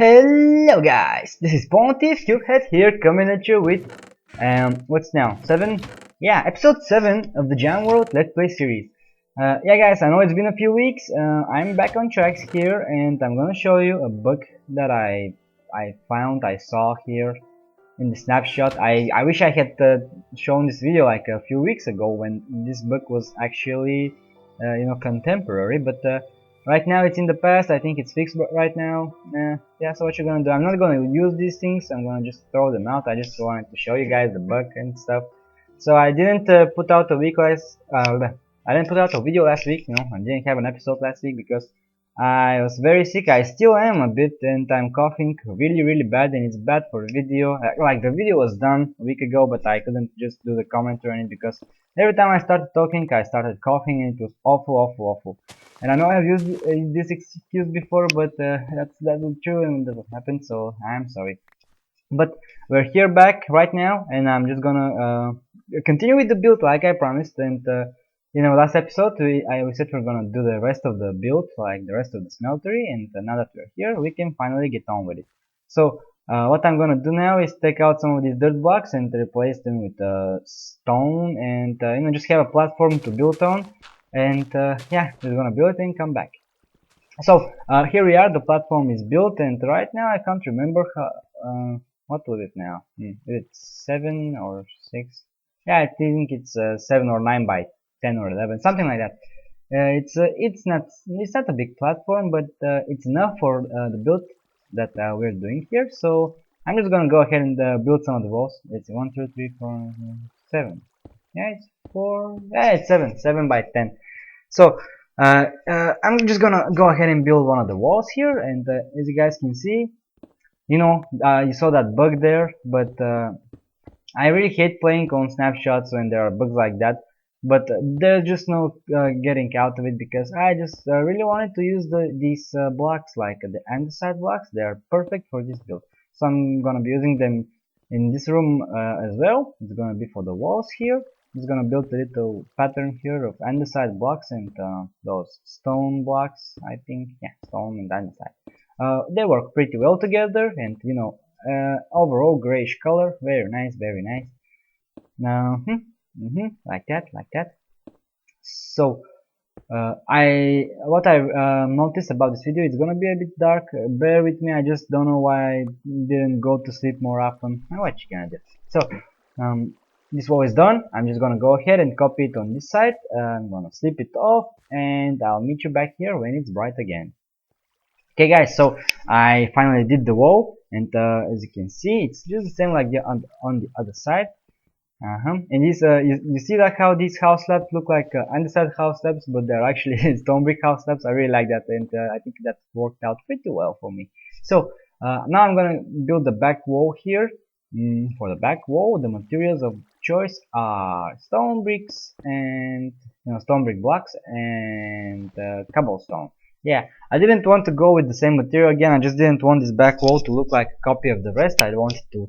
Hello guys, this is Pwntiff Cubehead here coming at you with what's now 7? Yeah, episode 7 of the Jam World Let's Play series. Yeah guys, I know it's been a few weeks. I'm back on tracks here and I'm gonna show you a bug that I saw here in the snapshot. I wish I had shown this video like a few weeks ago when this bug was actually contemporary, but right now it's in the past. I think it's fixed right now. Yeah, so what you're gonna do, I'm not gonna use these things, I'm gonna just throw them out. I just wanted to show you guys the bug and stuff. So I didn't put out a I didn't put out a video last week. I didn't have an episode last week because I was very sick. I still am a bit, and I'm coughing really bad, and it's bad for video. Like the video was done a week ago, but I couldn't just do the commentary on it because every time I started talking, I started coughing, and it was awful. And I know I've used this excuse before, but that's true, and that's what happened. So I'm sorry. But we're here back right now, and I'm just gonna continue with the build like I promised. And last episode we said we're gonna do the rest of the build, like the rest of the smeltery. And now that we're here, we can finally get on with it. So what I'm gonna do now is take out some of these dirt blocks and replace them with stone, and just have a platform to build on. And yeah, we're gonna build it and come back. So here we are. The platform is built, and right now I can't remember how. What was it now? It's 7 or 6? Yeah, I think it's 7 or 9 by 10 or 11, something like that. It's not a big platform, but it's enough for the build that we're doing here. So I'm just gonna go ahead and build some of the walls. It's 1, 2, 3, 4, 7. Yeah, it's 4. Yeah, it's 7 by 10. So I'm just gonna go ahead and build one of the walls here, and as you guys can see, you saw that bug there, but I really hate playing on snapshots when there are bugs like that. But there's just no getting out of it because I just really wanted to use these blocks, like the andesite blocks. They are perfect for this build, so I'm gonna be using them in this room as well. It's gonna be for the walls here. I'm just gonna build a little pattern here of andesite blocks and those stone blocks. I think, yeah, stone and andesite. They work pretty well together, and overall grayish color, very nice, very nice. Now, like that. So, what I noticed about this video, it's gonna be a bit dark. Bear with me. I just don't know why I didn't go to sleep more often. What you gonna do? So, this wall is done. I'm just gonna go ahead and copy it on this side. I'm gonna slip it off, and I'll meet you back here when it's bright again. Okay guys, so I finally did the wall, and as you can see, it's just the same like on the other side. And this you see like how these house slabs look like underside house slabs, but they're actually stone brick house slabs. I really like that, and I think that worked out pretty well for me. So now I'm gonna build the back wall here. For the back wall, the materials of choice are stone bricks and stone brick blocks and cobblestone. Yeah, I didn't want to go with the same material again. I just didn't want this back wall to look like a copy of the rest. I wanted to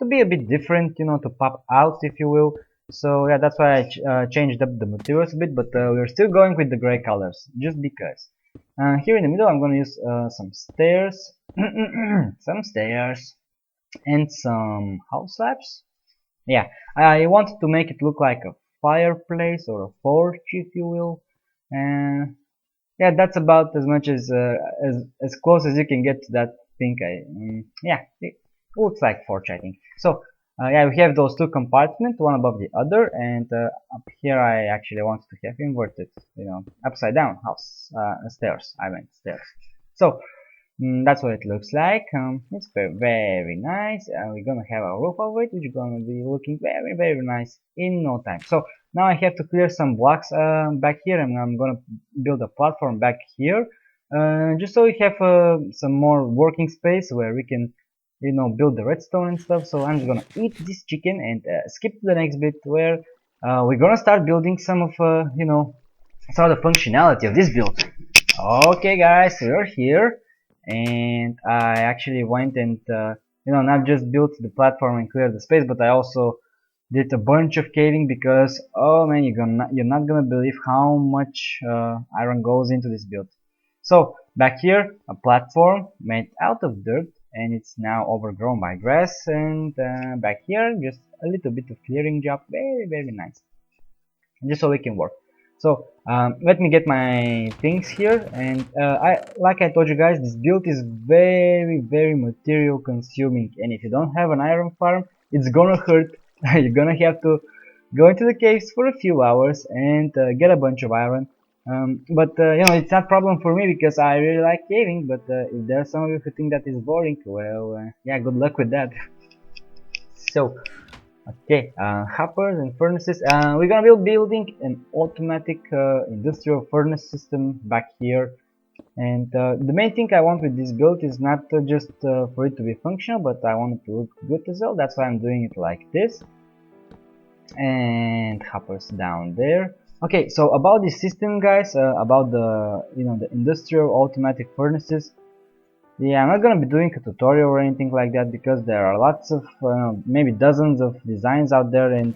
be a bit different, to pop out, if you will. So yeah, that's why I changed up the materials a bit, but we're still going with the gray colors, just because. Here in the middle, I'm gonna use some stairs, some stairs, and some house slabs. Yeah, I wanted to make it look like a fireplace or a porch, if you will. And yeah, that's about as much as close as you can get to that thing. Yeah, it looks like forge, I think. So yeah, we have those two compartments, one above the other, and up here I actually wanted to have inverted, upside down house stairs. I meant stairs. So that's what it looks like. It's very nice. We're gonna have a roof over it, which is gonna be looking very nice in no time. So now I have to clear some blocks back here, and I'm gonna build a platform back here, just so we have some more working space where we can, build the redstone and stuff. So I'm just gonna eat this chicken and skip to the next bit where we're gonna start building some of some of the functionality of this build. Okay, guys, we're here, and I actually went and not just built the platform and cleared the space, but I also did a bunch of caving because, oh man, you're not gonna believe how much iron goes into this build. So back here, a platform made out of dirt, and it's now overgrown by grass. And back here, just a little bit of clearing job, very nice, just so we can work. So let me get my things here, and like I told you guys, this build is very material consuming, and if you don't have an iron farm, it's gonna hurt. You're gonna have to go into the caves for a few hours and get a bunch of iron. But you know, it's not problem for me because I really like caving. But if there are some of you who think that is boring, well, yeah, good luck with that. So okay, hoppers and furnaces. We're gonna be building an automatic industrial furnace system back here. And the main thing I want with this build is not just for it to be functional, but I want it to look good as well. That's why I'm doing it like this. And hoppers down there. Okay, so about this system, guys, about the the industrial automatic furnaces. Yeah, I'm not gonna be doing a tutorial or anything like that because there are lots of maybe dozens of designs out there, and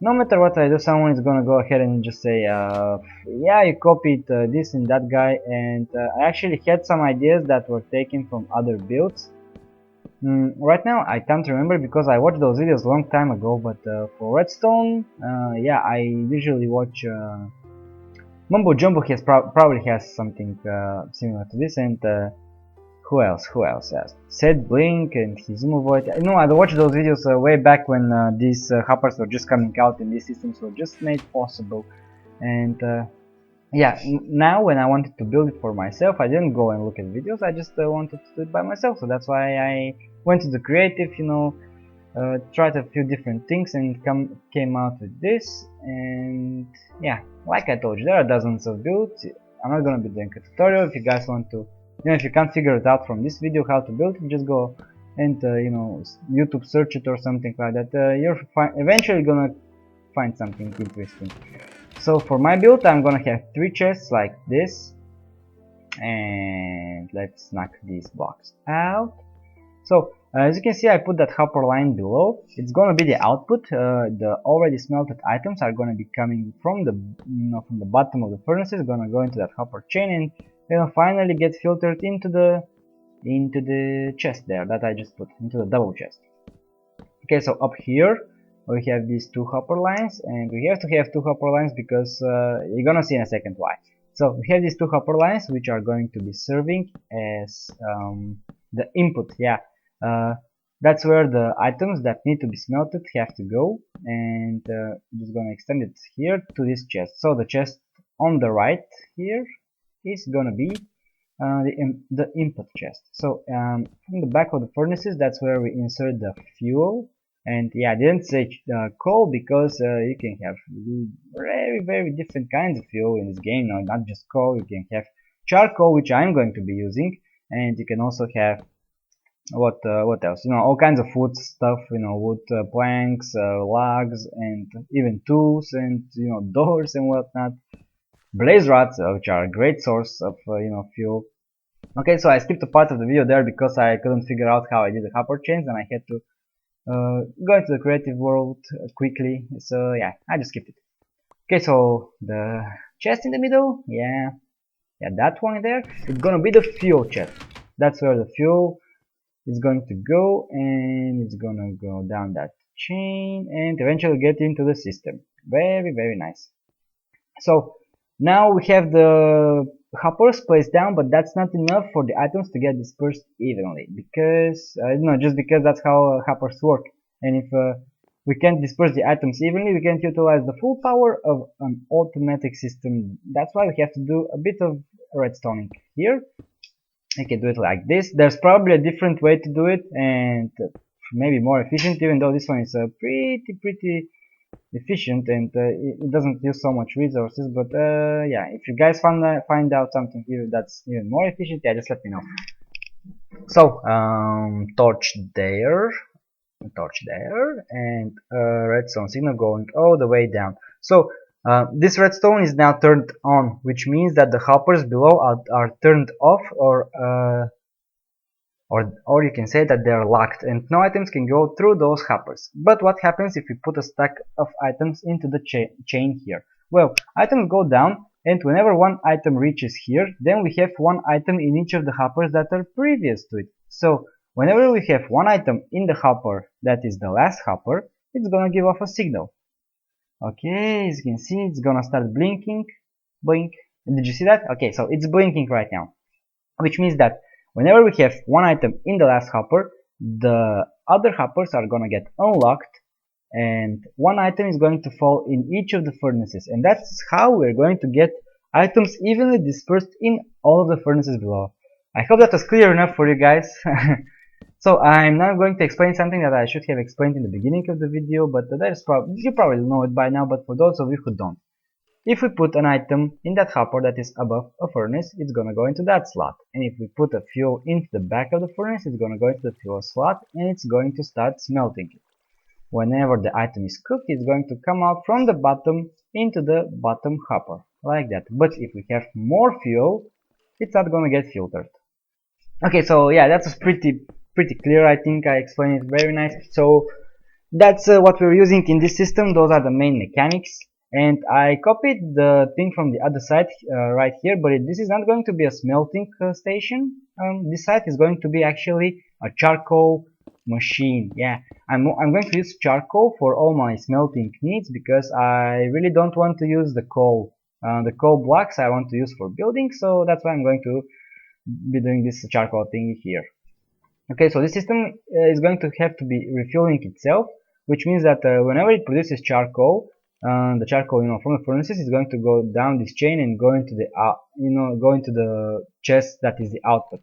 no matter what I do, someone is gonna go ahead and just say, yeah, you copied this and that guy. And I actually had some ideas that were taken from other builds. Right now I can't remember because I watched those videos a long time ago, but for redstone, yeah, I usually watch Mumbo Jumbo probably has something similar to this. And who else? Yes. Said Blink and Hizumo Void. No, I watched those videos way back when these hoppers were just coming out and these systems were just made possible. And yeah, now when I wanted to build it for myself, I didn't go and look at videos. I just wanted to do it by myself. So that's why I went to the creative, tried a few different things and came out with this. And yeah, like I told you, there are dozens of builds. I'm not gonna be doing a tutorial. If you guys want to, if you can't figure it out from this video how to build it, just go and YouTube search it or something like that. You're eventually gonna find something interesting. So for my build, I'm gonna have 3 chests like this, and let's knock these blocks out. So as you can see, I put that hopper line below. It's gonna be the output. The already smelted items are gonna be coming from the from the bottom of the furnaces, gonna go into that hopper chain, and they'll finally get filtered into the chest there that I just put into the double chest. Okay, so up here we have these 2 hopper lines, and we have to have 2 hopper lines because you're gonna see in a second why. So we have these 2 hopper lines which are going to be serving as the input. Yeah, that's where the items that need to be smelted have to go, and I'm just gonna extend it here to this chest. So the chest on the right here is gonna be the input chest. So from the back of the furnaces, that's where we insert the fuel. And yeah, I didn't say coal because you can have very different kinds of fuel in this game. No, not just coal. You can have charcoal, which I'm going to be using, and you can also have what else? All kinds of wood stuff. Wood planks, logs, and even tools, and doors and whatnot. Blaze rods, which are a great source of fuel. Okay, so I skipped a part of the video there because I couldn't figure out how I did the hopper chains, and I had to go into the creative world quickly. So yeah, I just skipped it. Okay, so the chest in the middle, yeah, that one there, it's gonna be the fuel chest. That's where the fuel is going to go, and it's gonna go down that chain and eventually get into the system. Very nice. So now we have the hoppers placed down, but that's not enough for the items to get dispersed evenly, because just because that's how hoppers work. And if we can't disperse the items evenly, we can't utilize the full power of an automatic system. That's why we have to do a bit of redstoning here. You can do it like this. There's probably a different way to do it, and maybe more efficient, even though this one is pretty efficient, and it doesn't use so much resources. But yeah, if you guys find out something here that's even more efficient, yeah, just let me know. So torch there, and redstone signal going all the way down. So this redstone is now turned on, which means that the hoppers below are turned off, or you can say that they are locked, and no items can go through those hoppers. But what happens if we put a stack of items into the chain here? Well, items go down, and whenever one item reaches here, then we have one item in each of the hoppers that are previous to it. So whenever we have one item in the hopper that is the last hopper, it's gonna give off a signal. Okay, as you can see, it's gonna start blinking. Blink. Did you see that? Okay, so it's blinking right now, which means that whenever we have one item in the last hopper, the other hoppers are gonna get unlocked, and one item is going to fall in each of the furnaces, and that's how we're going to get items evenly dispersed in all of the furnaces below. I hope that was clear enough for you guys. So I'm now going to explain something that I should have explained in the beginning of the video, but you probably know it by now, but for those of you who don't. If we put an item in that hopper that is above a furnace, it's gonna go into that slot. And if we put a fuel into the back of the furnace, it's gonna go into the fuel slot and it's going to start smelting it. Whenever the item is cooked, it's going to come out from the bottom into the bottom hopper, like that. But if we have more fuel, it's not gonna get filtered. Okay, so yeah, that's pretty clear. I think I explained it very nice. So that's what we're using in this system. Those are the main mechanics. And I copied the thing from the other side right here, but this is not going to be a smelting station. This side is going to be actually a charcoal machine. Yeah, I'm going to use charcoal for all my smelting needs because I really don't want to use the coal. The coal blocks I want to use for building, so that's why I'm going to be doing this charcoal thing here. Okay, so this system is going to have to be refueling itself, which means that whenever it produces charcoal, the charcoal, from the furnaces is going to go down this chain and go into the go into the chest that is the output.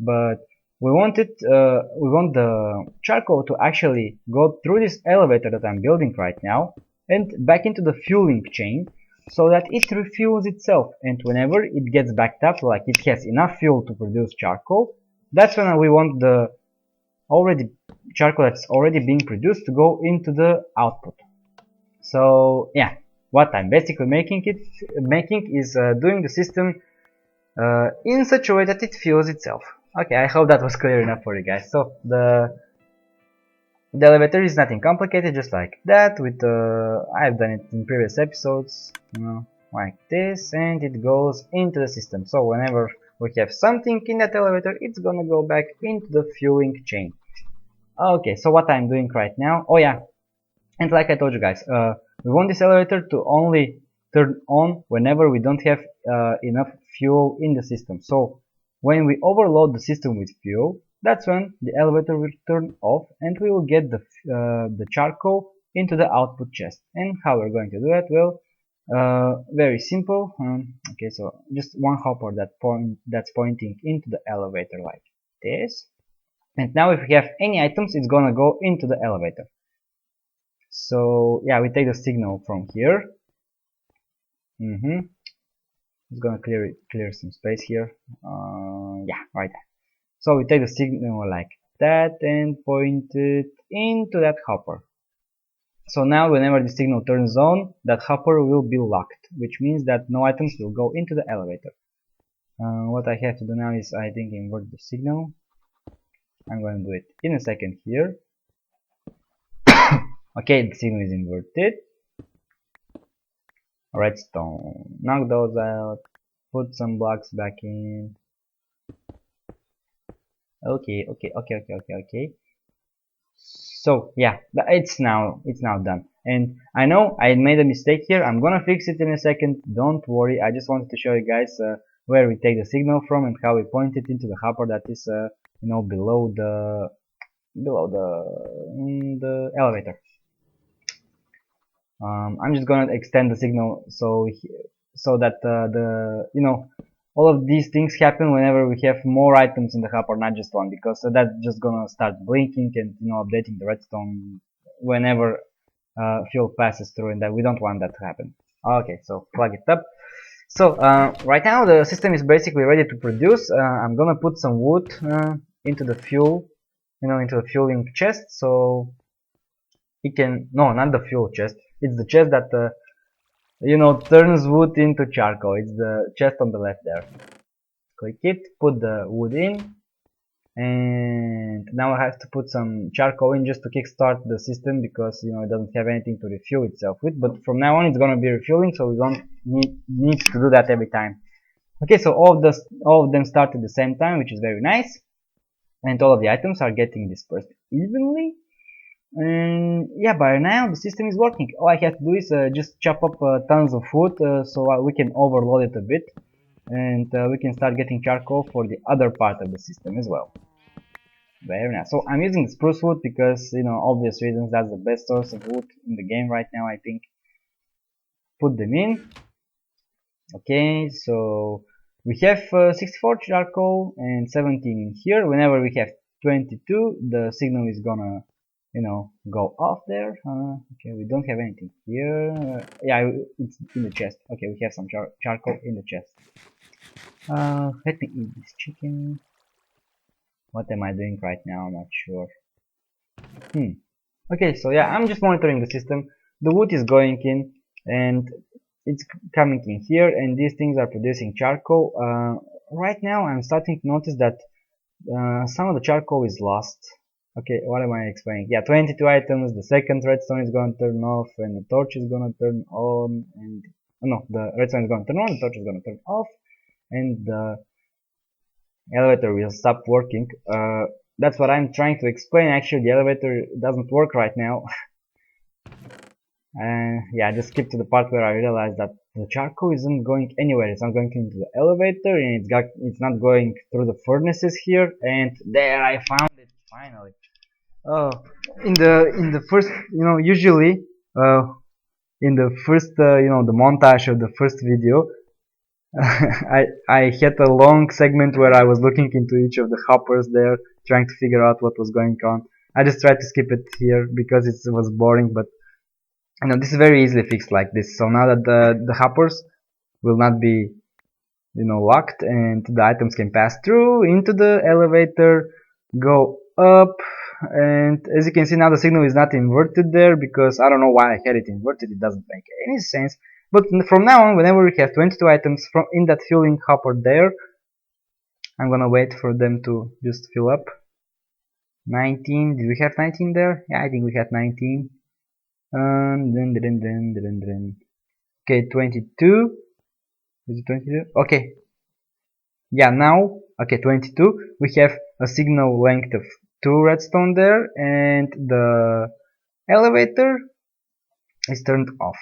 But we want the charcoal to actually go through this elevator that I'm building right now and back into the fueling chain, so that it refuels itself. And whenever it gets backed up, like it has enough fuel to produce charcoal, that's when we want the charcoal that's already being produced to go into the output. So yeah, what I'm basically making is doing the system in such a way that it fuels itself. Okay, I hope that was clear enough for you guys. So the elevator is nothing complicated, just like that. I've done it in previous episodes, like this, and it goes into the system. So whenever we have something in that elevator, it's gonna go back into the fueling chain. Okay, so what I'm doing right now, oh yeah, and like I told you guys, we want this elevator to only turn on whenever we don't have enough fuel in the system. So when we overload the system with fuel, that's when the elevator will turn off and we will get the charcoal into the output chest. And how we're going to do that? Well, very simple. Okay, so just one hopper that's pointing into the elevator like this. And now if we have any items, it's gonna go into the elevator. So yeah, we take the signal from here. It's gonna clear some space here. Yeah, right there. So we take the signal like that and point it into that hopper. So now whenever the signal turns on, that hopper will be locked, which means that no items will go into the elevator. What I have to do now is, I think, invert the signal. I'm going to do it in a second here. Okay, the signal is inverted. Redstone. Knock those out. Put some blocks back in. Okay. So yeah, it's now done. And I know I made a mistake here. I'm gonna fix it in a second. Don't worry. I just wanted to show you guys where we take the signal from and how we point it into the hopper that is below the elevator. I'm just gonna extend the signal so that all of these things happen whenever we have more items in the hopper, not just one, because that's just gonna start blinking and updating the redstone whenever fuel passes through, and that we don't want that to happen. Okay, so plug it up. So right now the system is basically ready to produce. I'm gonna put some wood into the fuel, into the fueling chest, so it can not the fuel chest. It's the chest that turns wood into charcoal. It's the chest on the left there. Click it, put the wood in, and now I have to put some charcoal in just to kickstart the system, because you know it doesn't have anything to refuel itself with. But from now on it's gonna be refueling, so we don't need to do that every time. Okay, so all of them start at the same time, which is very nice, and all of the items are getting dispersed evenly. And yeah, by now the system is working. All I have to do is just chop up tons of wood, so we can overload it a bit, and we can start getting charcoal for the other part of the system as well. Very nice. So I'm using spruce wood because, you know, obvious reasons, that's the best source of wood in the game right now, I think. Put them in. Okay, so we have 64 charcoal and 17 in here. Whenever we have 22, the signal is gonna, you know, go off there. Okay, we don't have anything here. Yeah, it's in the chest. Okay, we have some charcoal in the chest. Let me eat this chicken. What am I doing right now? I'm not sure. Okay, so yeah, I'm just monitoring the system. The wood is going in, and it's coming in here, and these things are producing charcoal. Right now I'm starting to notice that some of the charcoal is lost. Okay, what am I explaining? Yeah, 22 items, the second redstone is going to turn off, and the torch is going to turn on, and no, the redstone is going to turn on, the torch is going to turn off, and the elevator will stop working. That's what I'm trying to explain. Actually, the elevator doesn't work right now. Yeah, I just skipped to the part where I realized that the charcoal isn't going anywhere. It's not going into the elevator, and it's not going through the furnaces here. And there, I found it finally. Oh, in the first, you know, usually uh, in the first, you know, the montage of the first video, I had a long segment where I was looking into each of the hoppers there, trying to figure out what was going on. I just tried to skip it here because it was boring, but you know, this is very easily fixed like this. So now that the hoppers will not be, you know, locked, and the items can pass through into the elevator, go up, and as you can see now the signal is not inverted there because I don't know why I had it inverted. It doesn't make any sense. But from now on, whenever we have 22 items from in that filling hopper there, I'm gonna wait for them to just fill up. 19. Did we have 19 there? Yeah, I think we had 19. Okay, 22. Is it 22? Okay. Yeah, now, okay, 22. We have a signal length of 2 redstone there, and the elevator is turned off.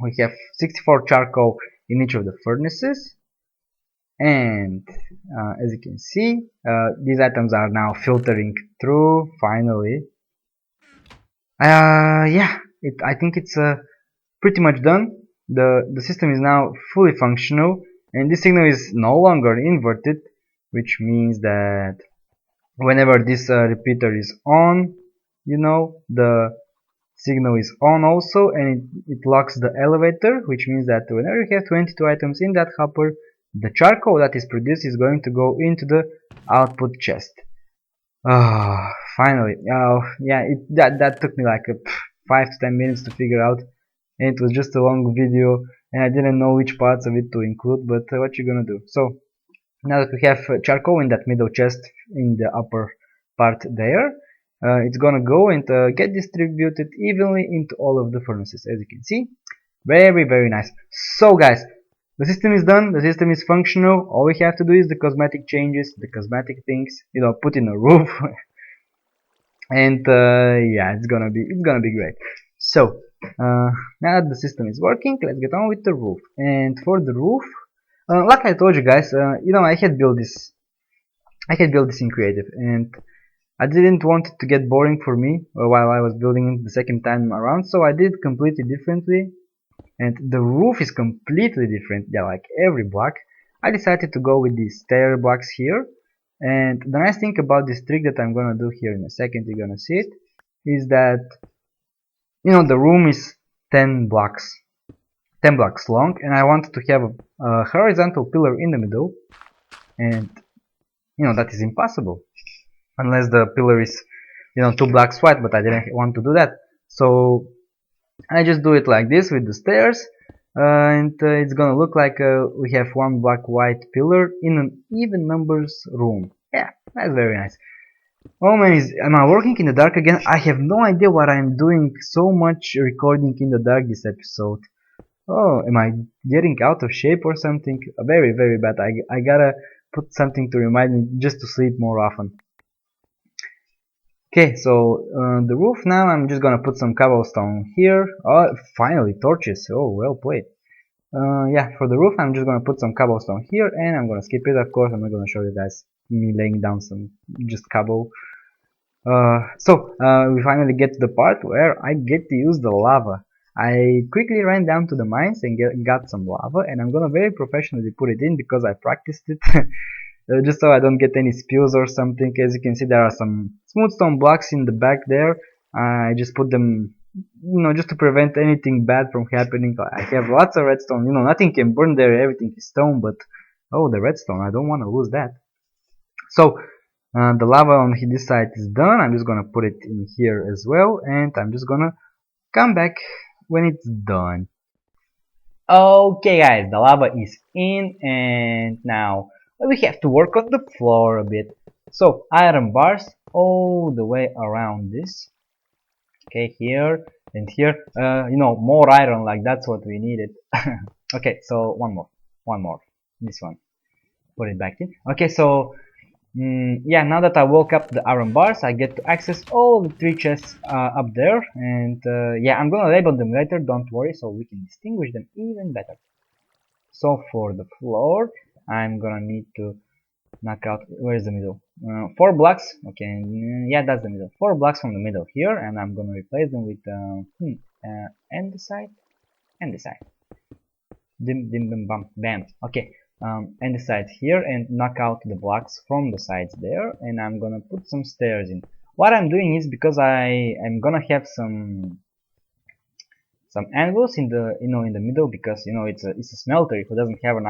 We have 64 charcoal in each of the furnaces, and as you can see, these items are now filtering through finally. Yeah, I think it's pretty much done. The system is now fully functional, and this signal is no longer inverted, which means that whenever this repeater is on, you know, the signal is on also, and it locks the elevator, which means that whenever you have 22 items in that hopper, the charcoal that is produced is going to go into the output chest. Ah, finally. Oh, yeah, that took me like 5 to 10 minutes to figure out, and it was just a long video, and I didn't know which parts of it to include, but what you gonna do? So now that we have charcoal in that middle chest in the upper part there, it's gonna go and get distributed evenly into all of the furnaces, as you can see. Very, very nice. So guys, the system is done, the system is functional. All we have to do is the cosmetic changes, the cosmetic things, you know, put in a roof, and yeah, it's gonna be great. So now that the system is working, let's get on with the roof. And for the roof, like I told you guys, you know, I had built this in creative, and I didn't want it to get boring for me while I was building it the second time around, so I did completely differently. And the roof is completely different, yeah, like every block. I decided to go with these stair blocks here, and the nice thing about this trick that I'm gonna do here in a second, you're gonna see it, is that, you know, the room is 10 blocks 10 blocks long, and I wanted to have a horizontal pillar in the middle, and you know that is impossible unless the pillar is, you know, 2 blocks wide, but I didn't want to do that, so I just do it like this with the stairs, and it's gonna look like we have 1 block wide pillar in an even numbers room. Yeah, That's very nice. Oh man, am I working in the dark again? I have no idea what I'm doing so much recording in the dark this episode. Oh, am I getting out of shape or something? Very, very bad. I gotta put something to remind me just to sleep more often. Okay, so the roof now, I'm just gonna put some cobblestone here. Oh, finally, torches. Oh, well played. Yeah, for the roof, I'm just gonna put some cobblestone here, and I'm gonna skip it, of course. I'm not gonna show you guys me laying down some just cobble. We finally get to the part where I get to use the lava. I quickly ran down to the mines and got some lava, and I'm gonna very professionally put it in because I practiced it. Just so I don't get any spills or something. As you can see, there are some smooth stone blocks in the back there. I just put them, just to prevent anything bad from happening. I have lots of redstone. Nothing can burn there. Everything is stone, but oh, the redstone, I don't want to lose that. So the lava on this side is done. I'm just gonna put it in here as well, and I'm just gonna come back when it's done. Okay guys, the lava is in, and now we have to work on the floor a bit. So iron bars all the way around this. Okay, here and here. More iron, like that's what we needed. Okay, so one more, this one. Put it back in. Okay, so yeah, now that I woke up the iron bars, I get to access all the three chests up there, and yeah, I'm gonna label them later, don't worry, so we can distinguish them even better. So for the floor, I'm gonna need to knock out, where's the middle? 4 blocks, okay, yeah, that's the middle. 4 blocks from the middle here, and I'm gonna replace them with andesite, andesite. Dim dim bim bam bam. Okay, andesite here, and knock out the blocks from the sides there, and I'm gonna put some stairs in. What I'm doing is because I am gonna have some anvils in the middle, because it's a smeltery. Who doesn't have an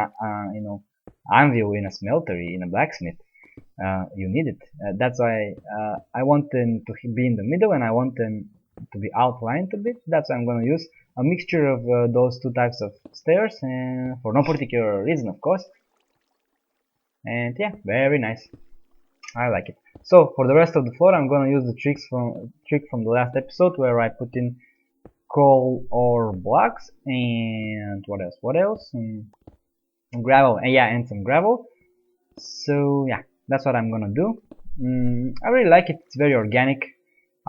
anvil in a smeltery, in a blacksmith? You need it. That's why I want them to be in the middle, and I want them to be outlined a bit. That's why I'm gonna use a mixture of those two types of stairs, and for no particular reason, of course. And yeah, very nice. I like it. So for the rest of the floor, I'm gonna use the trick from the last episode, where I put in coal or blocks, and what else? Gravel, and yeah, and some gravel. So yeah, that's what I'm gonna do. I really like it. It's very organic.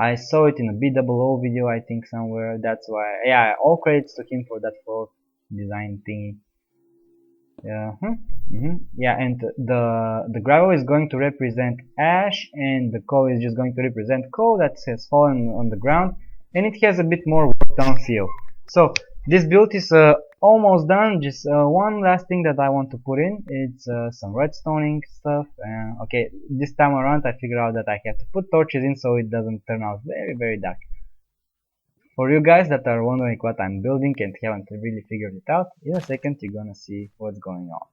I saw it in a BOO video, I think, somewhere. That's why, yeah, all credits to him for that floor design thingy. Yeah, yeah, and the gravel is going to represent ash, and the coal is just going to represent coal that has fallen on the ground, and it has a bit more work done feel. So this build is almost done. Just one last thing that I want to put in. It's some redstoning stuff. Okay, this time around I figured out that I have to put torches in so it doesn't turn out very, very dark. For you guys that are wondering what I'm building and haven't really figured it out, in a second you're gonna see what's going on.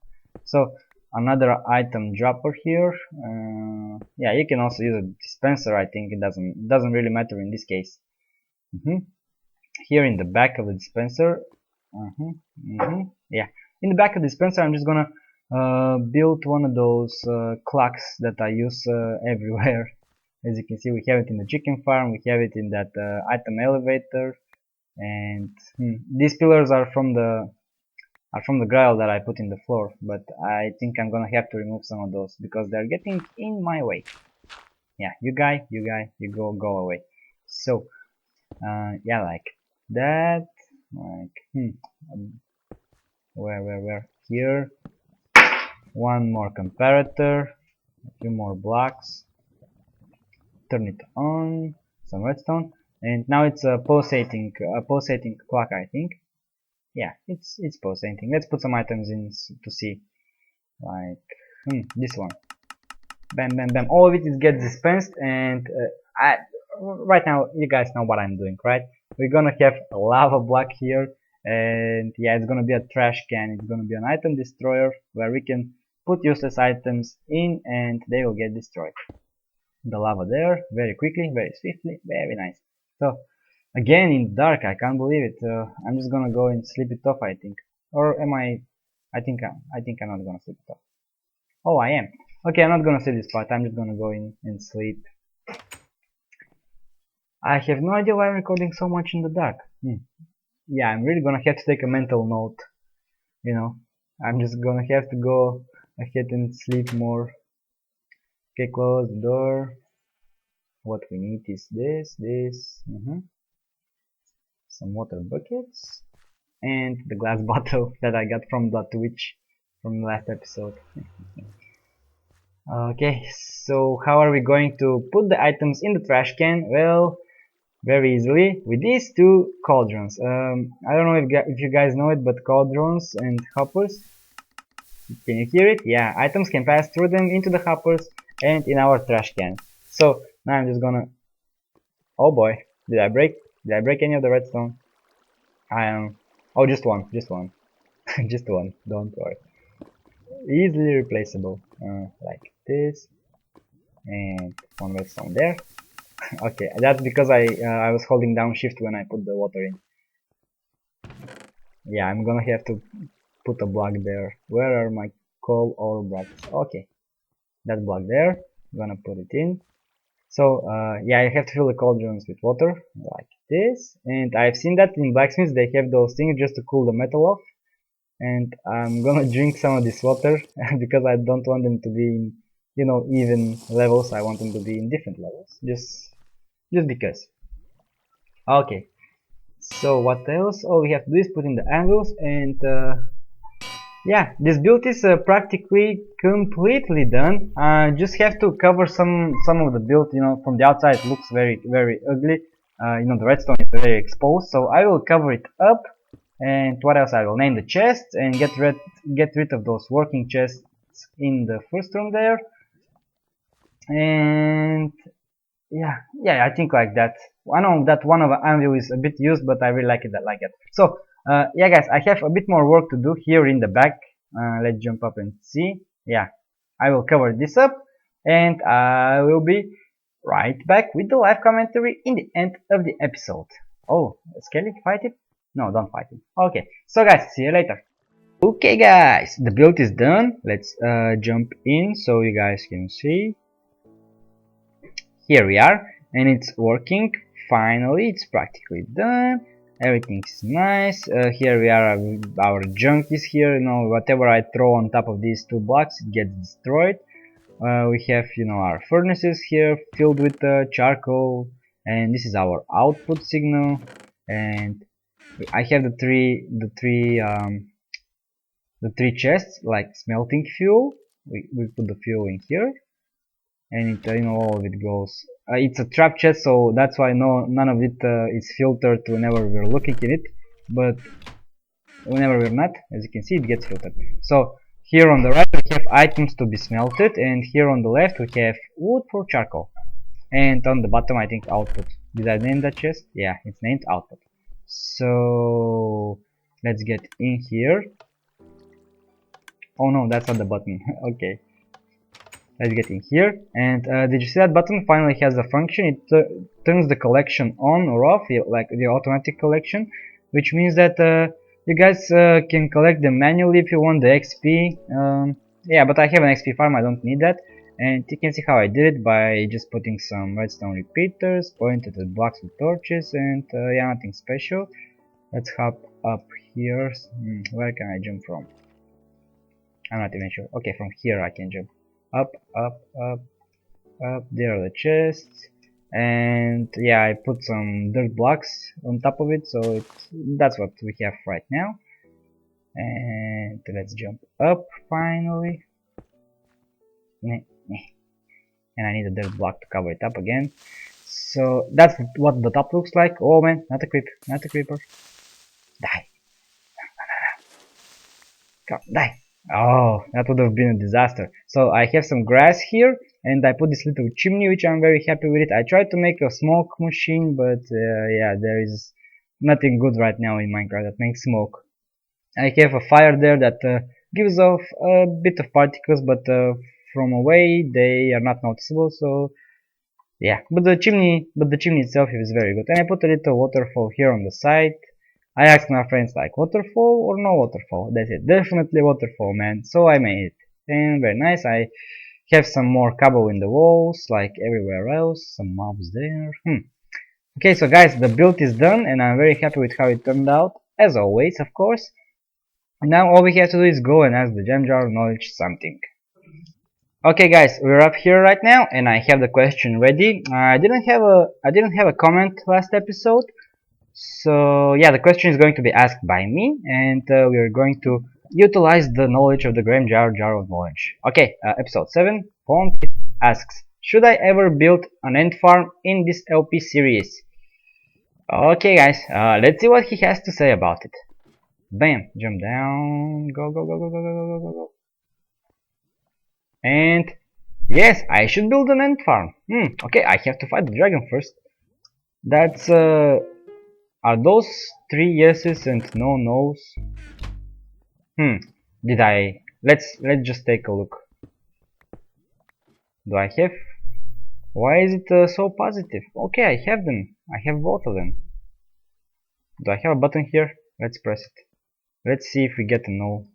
So another item dropper here. Yeah, you can also use a dispenser. I think it doesn't really matter in this case. Here in the back of the dispenser, yeah, in the back of the dispenser, I'm just gonna build one of those clocks that I use everywhere. As you can see, we have it in the chicken farm, we have it in that item elevator, and these pillars are from the gravel that I put in the floor, but I think I'm gonna have to remove some of those because they're getting in my way. Yeah, you go away. So yeah, like that, like where here, one more comparator, a few more blocks, turn it on, some redstone, and now it's a pulsating clock, I think. Yeah, it's pulsating. Let's put some items in to see, like this one. Bam, bam, bam. All of it is gets dispensed, and right now you guys know what I'm doing, right? We're gonna have a lava block here, and yeah, it's gonna be a trash can. It's gonna be an item destroyer where we can put useless items in, and they will get destroyed. The lava there, very quickly, very swiftly, very nice. So again in the dark, I can't believe it. I'm just gonna go and sleep it off, I think. Or am I? I think I'm not gonna sleep it off. Oh, I am. Okay, I'm not gonna say this part. I'm just gonna go in and sleep. I have no idea why I'm recording so much in the dark. Yeah, I'm really gonna have to take a mental note. You know, I'm just gonna have to go ahead and sleep more. Okay, close the door. What we need is this, some water buckets, and the glass bottle that I got from the Twitch from the last episode. Okay, so how are we going to put the items in the trash can? Well, very easily with these two cauldrons. I don't know if you guys know it, but cauldrons and hoppers. Can you hear it? Yeah, items can pass through them into the hoppers and in our trash can. So now I'm just gonna. Oh boy, did I break? Did I break any of the redstone? I am. Oh, just one, just one, just one. Don't worry. Easily replaceable. Like this, and one redstone there. Okay, that's because I was holding down shift when I put the water in. Yeah, I'm gonna have to put a block there. Where are my coal ore blocks? Okay, that block there. I'm gonna put it in. So yeah, I have to fill the cauldrons with water like this. And I've seen that in blacksmiths they have those things just to cool the metal off. And I'm gonna drink some of this water because I don't want them to be in, even levels. I want them to be in different levels. Just because. Okay. So what else? All we have to do is put in the anvils and yeah, this build is practically completely done. Just have to cover some of the build. From the outside it looks very ugly. The redstone is very exposed, so I will cover it up. And what else? I will name the chests and get rid of those working chests in the first room there. And yeah, I think like that. I know that one of the anvil is a bit used, but I really like it. So yeah, guys, I have a bit more work to do here in the back. Let's jump up and see. Yeah, I will cover this up, and I will be right back with the live commentary in the end of the episode. Oh, Skelly, fight it? No, don't fight it. Okay, so guys, see you later. Okay, guys, the build is done. Let's jump in so you guys can see. Here we are, and it's working. Finally, it's practically done. Everything's nice. Here we are. Our junk is here. Whatever I throw on top of these two blocks, it gets destroyed. We have, our furnaces here filled with charcoal, and this is our output signal. And I have the three chests like smelting fuel. We put the fuel in here, and all of it goes. It's a trap chest, so that's why none of it is filtered whenever we're looking in it, but whenever we're not, as you can see, it gets filtered. So here on the right we have items to be smelted, and here on the left we have wood for charcoal, and on the bottom I think output. Did I name that chest? Yeah, it's named output. So let's get in here. Oh no, that's not the button. Okay, let's get in here. And did you see that button finally has a function? It turns the collection on or off, like the automatic collection, which means that you guys can collect them manually if you want the XP. Yeah, but I have an XP farm, I don't need that. And you can see how I did it by just putting some redstone repeaters, pointed at blocks with torches, and yeah, nothing special. Let's hop up here. Where can I jump from? I'm not even sure. Okay, from here I can jump. Up, up, up, up. There are the chests. And yeah, I put some dirt blocks on top of it, so that's what we have right now. And let's jump up finally. And I need a dirt block to cover it up again. So that's what the top looks like. Oh man, not a creep, not a creeper. Die. Come, die. Oh, that would have been a disaster. So I have some grass here, and I put this little chimney, which I'm very happy with it. I tried to make a smoke machine, but yeah, there is nothing good right now in Minecraft that makes smoke. I have a fire there that gives off a bit of particles, but from away they are not noticeable. So yeah, but the chimney itself is very good. And I put a little waterfall here on the side. I asked my friends like waterfall or no waterfall. They said definitely waterfall, man. So I made it, and very nice. I Have some more cobble in the walls, like everywhere else. Some mobs there. Okay, so guys, the build is done, and I'm very happy with how it turned out, as always, of course. Now all we have to do is go and ask the gem jar of knowledge something. Okay, guys, we're up here right now, and I have the question ready. I didn't have a comment last episode, so yeah, the question is going to be asked by me, and we are going to utilize the knowledge of the jar of knowledge. Okay, episode 7. Pwntiff asks, should I ever build an ant farm in this LP series? Okay, guys, let's see what he has to say about it. Bam, jump down, go, go, go, go, go, go, go, go, go. And yes, I should build an ant farm. Okay, I have to fight the dragon first. That's are those 3 yeses and no nos? Did I? Let's just take a look. Do I have? Why is it so positive? Okay, I have them. I have both of them. Do I have a button here? Let's press it. Let's see if we get a no.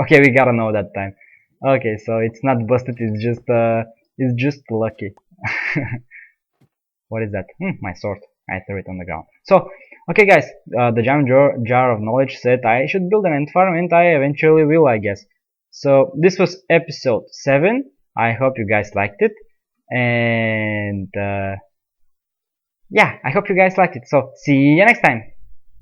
Okay, we got a no that time. Okay, so it's not busted. It's just lucky. What is that? My sword. I threw it on the ground. So, okay guys, the jar of knowledge said I should build an ant farm, and I eventually will, I guess. So, this was episode 7. I hope you guys liked it. And, yeah, I hope you guys liked it. So, see you next time.